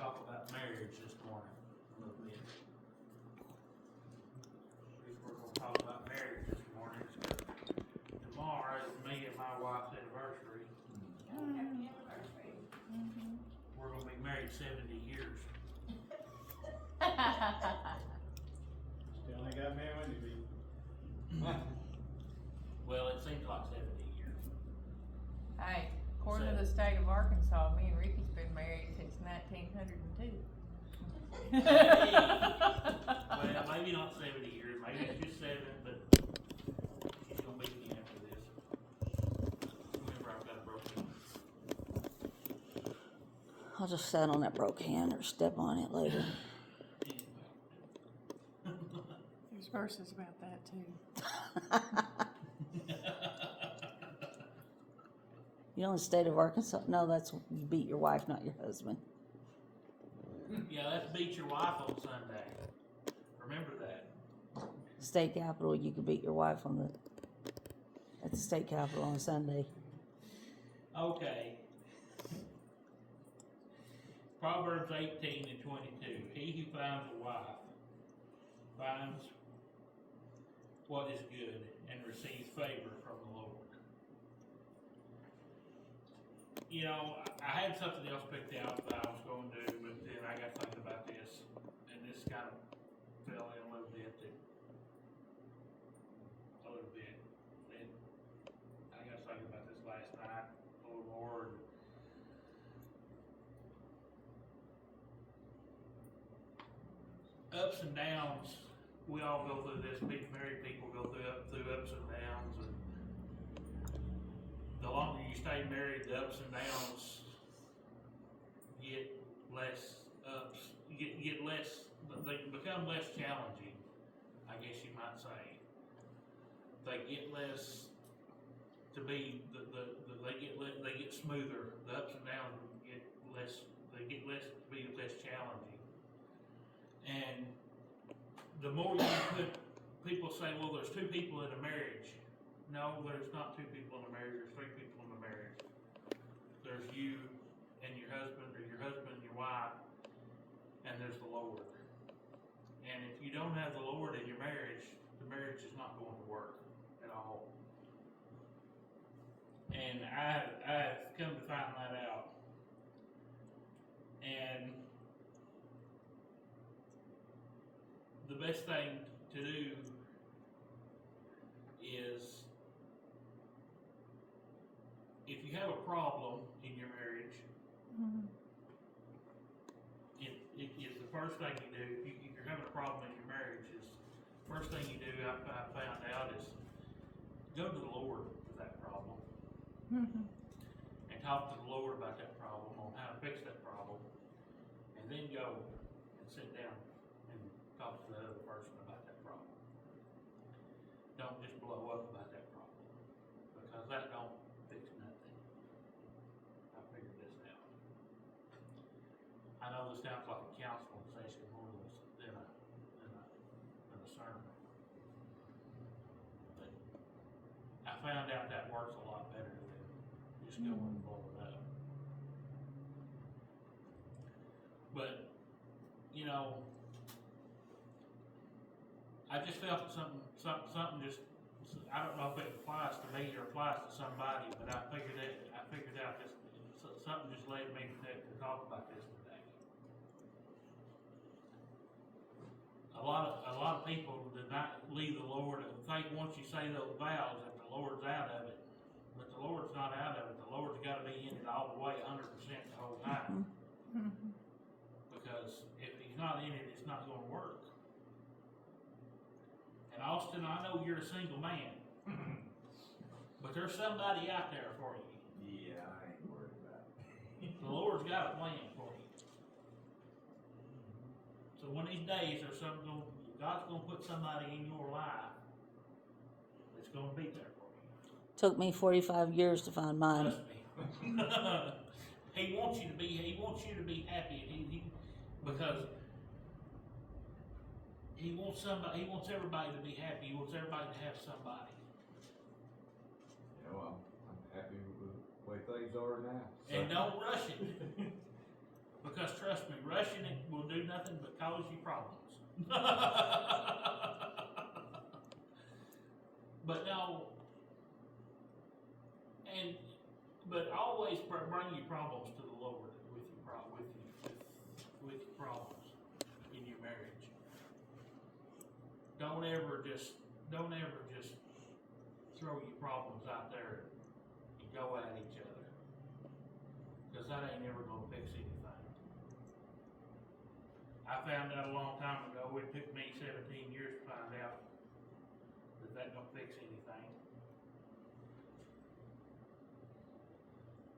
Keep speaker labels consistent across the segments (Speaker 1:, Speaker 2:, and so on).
Speaker 1: talk about marriage this morning a little bit. We're gonna talk about marriage this morning. Tomorrow is me and my wife's anniversary.
Speaker 2: Happy anniversary.
Speaker 1: We're gonna be married 70 years.
Speaker 3: Still ain't got married when you be.
Speaker 1: Well, it seems like 70 years.
Speaker 4: Hey, according to the state of Arkansas, me and Ricky's been married since 1902.
Speaker 1: Well, maybe not 70 years, maybe it's just 7, but she's gonna beat me after this. Remember, I've got a broken hand.
Speaker 5: I'll just sit on that broke hand or step on it later.
Speaker 4: There's verses about that too.
Speaker 5: You know, in the state of Arkansas, no, that's you beat your wife, not your husband.
Speaker 1: Yeah, let's beat your wife on Sunday. Remember that.
Speaker 5: State capitol, you could beat your wife at the state capitol on Sunday.
Speaker 1: Okay. Proverbs 18 and 22. He who finds a wife finds what is good and receives favor from the Lord. You know, I had something else picked out that I was going to do, but then I got thinking about this, and this kind of fell in a little bit. And I got thinking about this last night. Oh Lord. Ups and downs, we all go through this. Married people go through ups and downs, and the longer you stay married, the ups and downs get less ups. Get less. They become less challenging, I guess you might say. They get less to be they get smoother. The ups and downs get less. They get less to be less challenging. And the more you put, people say, well, there's two people in a marriage. No, there's not two people in a marriage, there's three people in a marriage. There's you and your husband, or your husband and your wife, and there's the Lord. And if you don't have the Lord in your marriage, the marriage is not going to work at all. And I've come to find that out. And the best thing to do is, if you have a problem in your marriage, it is the first thing you do. If you're having a problem in your marriage, is first thing you do. I found out is go to the Lord with that problem and talk to the Lord about that problem, on how to fix that problem, and then go and sit down and talk to the other person about that problem. Don't just blow up about that problem, because that don't fix nothing. I figured this out. I know this sounds like a counseling session more than a sermon, but I found out that works a lot better than just going and blowing up. But, you know, I just felt something just, I don't know if it applies to me or applies to somebody, but I figured out this, something just led me to talk about this today. A lot of people did not leave the Lord and think once you say those vows that the Lord's out of it, but the Lord's not out of it. The Lord's got to be in it all the way, 100% the whole time. Because if He's not in it, it's not going to work. And Austin, I know you're a single man, but there's somebody out there for you.
Speaker 3: Yeah, I ain't worried about it.
Speaker 1: The Lord's got a plan for you. So one of these days, God's going to put somebody in your life that's going to be there for you.
Speaker 5: Took me 45 years to find mine.
Speaker 1: Trust me. He wants you to be happy, because He wants everybody to be happy. He wants everybody to have somebody.
Speaker 3: Yeah, well, I'm happy with the way things are now.
Speaker 1: And don't rush it. Because trust me, rushing it will do nothing but cause you problems. But no, but always bring your problems to the Lord with your problems in your marriage. Don't ever just throw your problems out there and go at each other, because that ain't ever gonna fix anything. I found out a long time ago, it took me 17 years to find out that don't fix anything.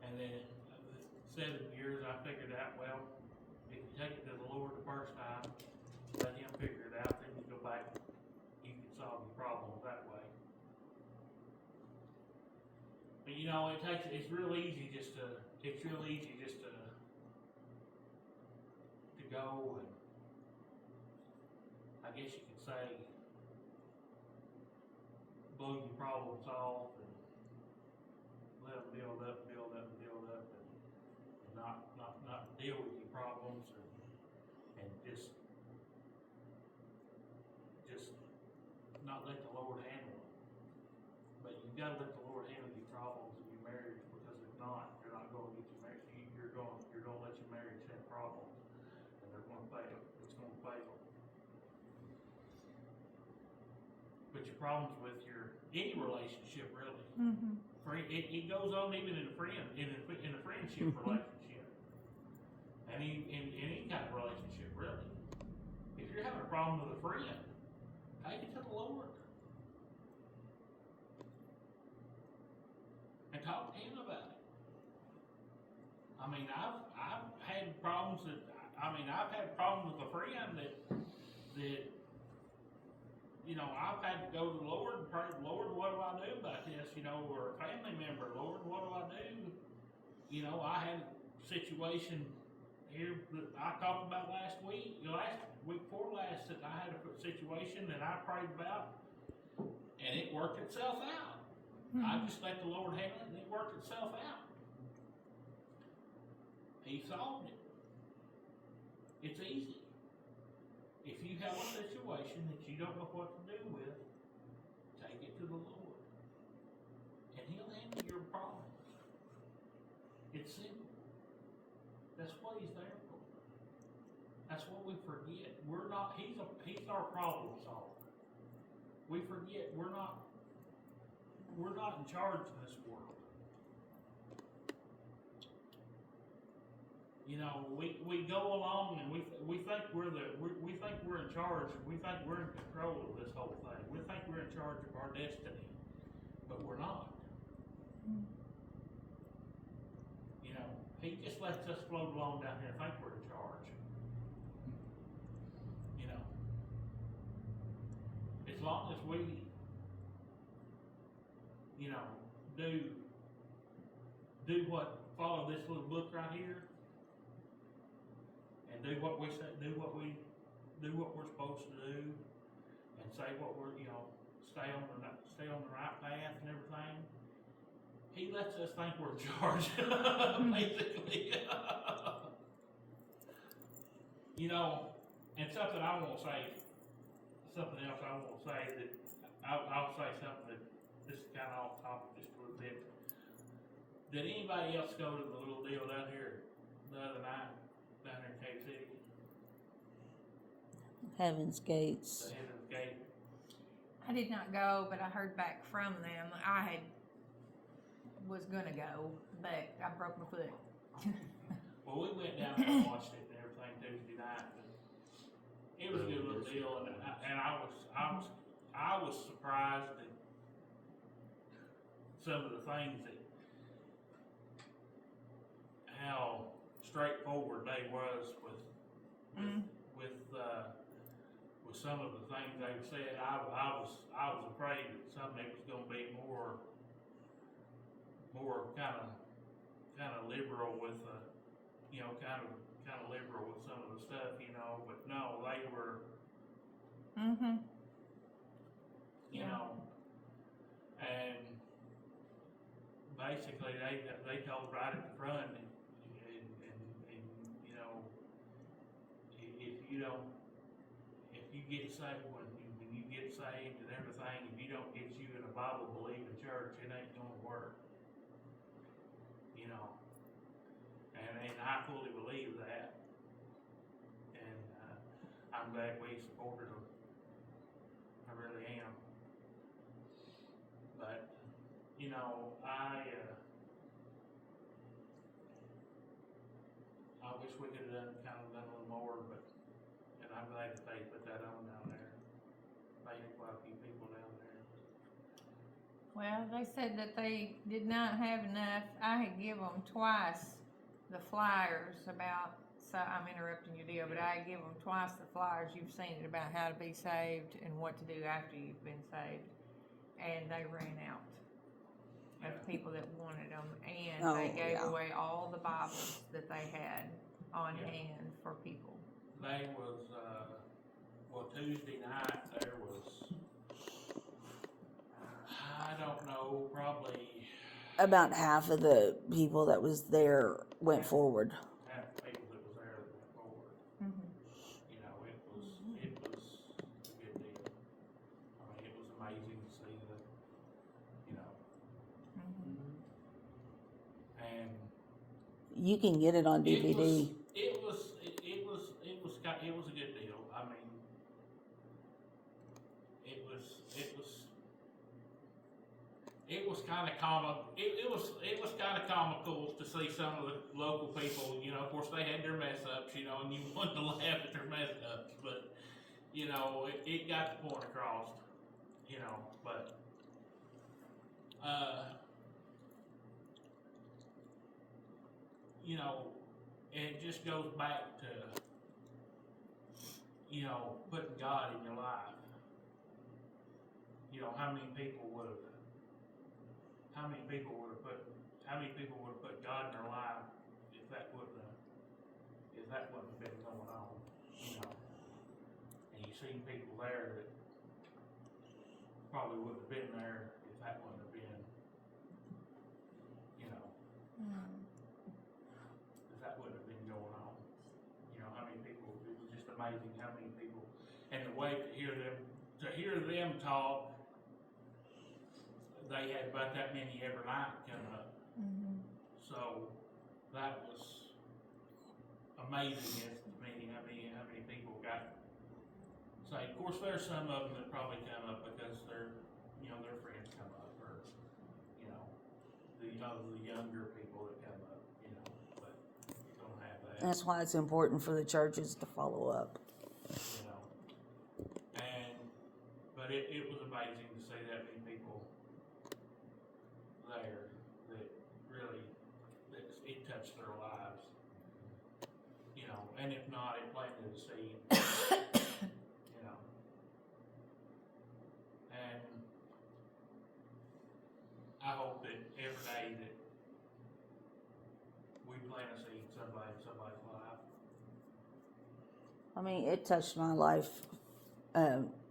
Speaker 1: And then 7 years I figured out, well, if you take it to the Lord the first time, let him figure it out, then you go back, you can solve your problems that way. But you know, it's real easy just to go and, I guess you could say, blow your problems off and let them build up and not deal with your problems and just not let the Lord handle them. But you gotta let the Lord handle your problems in your marriage, because if not, you're not gonna get your marriage. You're gonna let your marriage have problems, and they're gonna fail. It's gonna fail. But your problems with any relationship really.
Speaker 5: Mm-hmm.
Speaker 1: It goes on even in a friendship relationship, and in any kind of relationship really. If you're having a problem with a friend, take it to the Lord and talk to him about it. I mean, I've had problems with a friend that you know, I've had to go to the Lord and pray, Lord, what do I do about this? You know, or a family member, Lord, what do I do? You know, I had a situation here that I talked about last week before last, that I had a situation that I prayed about, and it worked itself out.
Speaker 5: Mm-hmm.
Speaker 1: I just let the Lord handle it, and it worked itself out. He solved it. It's easy. If you have a situation that you don't know what to do with, take it to the Lord, and he'll handle your problems. It's simple. That's what he's there for. That's what we forget. He's our problem solver. We forget we're not in charge of this world. You know, we go along and we think we're in charge. We think we're in control of this whole thing. We think we're in charge of our destiny, but we're not. You know, he just lets us float along down here and think we're in charge. You know, as long as we, you know, follow this little book right here. And do what we say, do what we're supposed to do, and say what we're, you know, stay on the right path and everything. He lets us think we're in charge, basically. You know, and something else I won't say that I'll say something that this is kind of off topic just a little bit. Did anybody else go to the little deal down here the other night? Down there in Cave City.
Speaker 5: Heaven's Gates.
Speaker 1: The Heaven's Gate.
Speaker 4: I did not go, but I heard back from them. I was gonna go, but I broke my foot.
Speaker 1: Well, we went down there and watched it and everything Tuesday night. But it was a good little deal, and I was surprised at some of the things that how straightforward they was with some of the things they said. I was afraid that some of it was going to be more kind of liberal with you know, kind of liberal with some of the stuff, you know. But no, they were, you know, and basically they told right at the front. And you know, don't, if you get saved, when you get saved and everything, if you don't get you in a Bible believing church, it ain't gonna work. You know, and I fully believe that. And, I'm glad we supported them. I really am. But, you know, I wish we could have done a little more, but, and I'm glad that they put that on down there. They had quite a few people down there.
Speaker 4: Well, they said that they did not have enough. I had give them twice the flyers about, so I'm interrupting your deal, but I had give them twice the flyers. You've seen it about how to be saved and what to do after you've been saved. And they ran out of people that wanted them. And
Speaker 5: Oh,
Speaker 4: they gave
Speaker 5: yeah.
Speaker 4: away all the Bibles that they had on
Speaker 1: Yeah.
Speaker 4: hand for people.
Speaker 1: They was, well, Tuesday night, there was, I don't know, probably
Speaker 5: About half of the people that was there went forward.
Speaker 1: half the people that was there that went forward.
Speaker 4: Mm-hmm.
Speaker 1: You know, it was a good deal. I mean, it was amazing to see the, you know,
Speaker 4: Mm-hmm.
Speaker 1: and
Speaker 5: You can get it on DVD.
Speaker 1: It was a good deal. I mean, it was kind of it was kind of comical to see some of the local people. You know, of course they had their mess ups. You know, and you wanted to laugh at their mess ups, but you know, it got the point across. You know, but you know, it just goes back to, you know, putting God in your life. You know, how many people would have put God in their life if that wouldn't have been going on, you know? And you seen people there that probably wouldn't have been there if that wouldn't have been, you know, if that wouldn't have been going on. You know, how many people, it was just amazing how many people, and the way to hear them talk, they had about that many every night coming up.
Speaker 4: Mm-hmm.
Speaker 1: So that was amazing to me how many people got saved. Of course, there's some of them that probably come up because their friends come up, or the younger people that come up, but you don't have that.
Speaker 5: That's why it's important for the churches to follow up.
Speaker 1: But it was amazing to see that many people there that really, it touched their lives. And if not, it planted a seed. And I hope that every day that we plant a seed in somebody's life.
Speaker 5: I mean, it touched my life.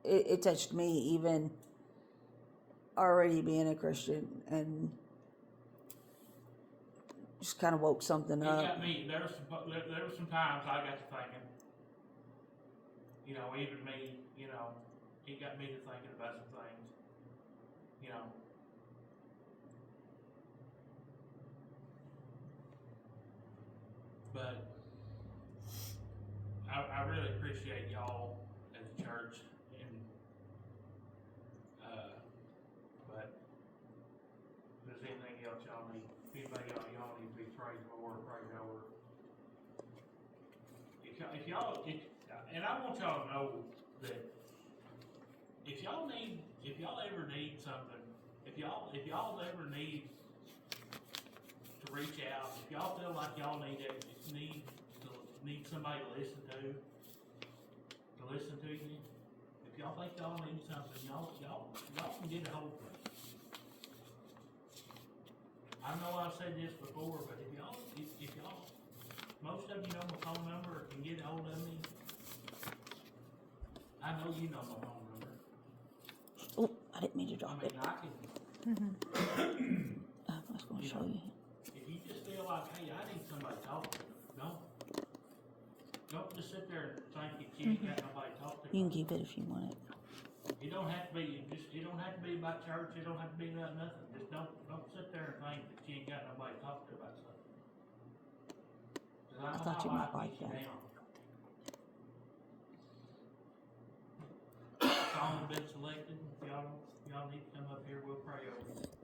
Speaker 5: It touched me even already being a Christian, and just kind of woke something
Speaker 1: It
Speaker 5: up.
Speaker 1: got me. There were some times I got to thinking. Even me. It got me to thinking about some things. But I really appreciate y'all as a church, and but if there's anything else y'all need, anybody y'all need to be prayed for or prayed over. And I want y'all to know that if y'all ever need something, if y'all ever need to reach out, if y'all feel like y'all need somebody to listen to you, if y'all think y'all need something, y'all can get a hold of me. I know I've said this before, but if y'all, most of you know my phone number or can get a hold of me. I know you know my phone number.
Speaker 5: Oh, I didn't mean to
Speaker 1: I
Speaker 5: drop
Speaker 1: mean,
Speaker 5: it.
Speaker 1: I can,
Speaker 5: I was going to show you.
Speaker 1: if you just feel like, hey, I need somebody to talk to, don't. Don't just sit there and think that you ain't got nobody to talk to.
Speaker 5: You can keep it if you want it.
Speaker 1: It don't have to be, it don't have to be about church, it don't have to be about nothing, just don't sit there and think that you ain't got nobody to talk to about something. 'Cause
Speaker 5: I
Speaker 1: know
Speaker 5: thought you
Speaker 1: how
Speaker 5: might
Speaker 1: life
Speaker 5: like
Speaker 1: gets you
Speaker 5: that.
Speaker 1: down. Song been selected, if y'all need to come up here, we'll pray over it.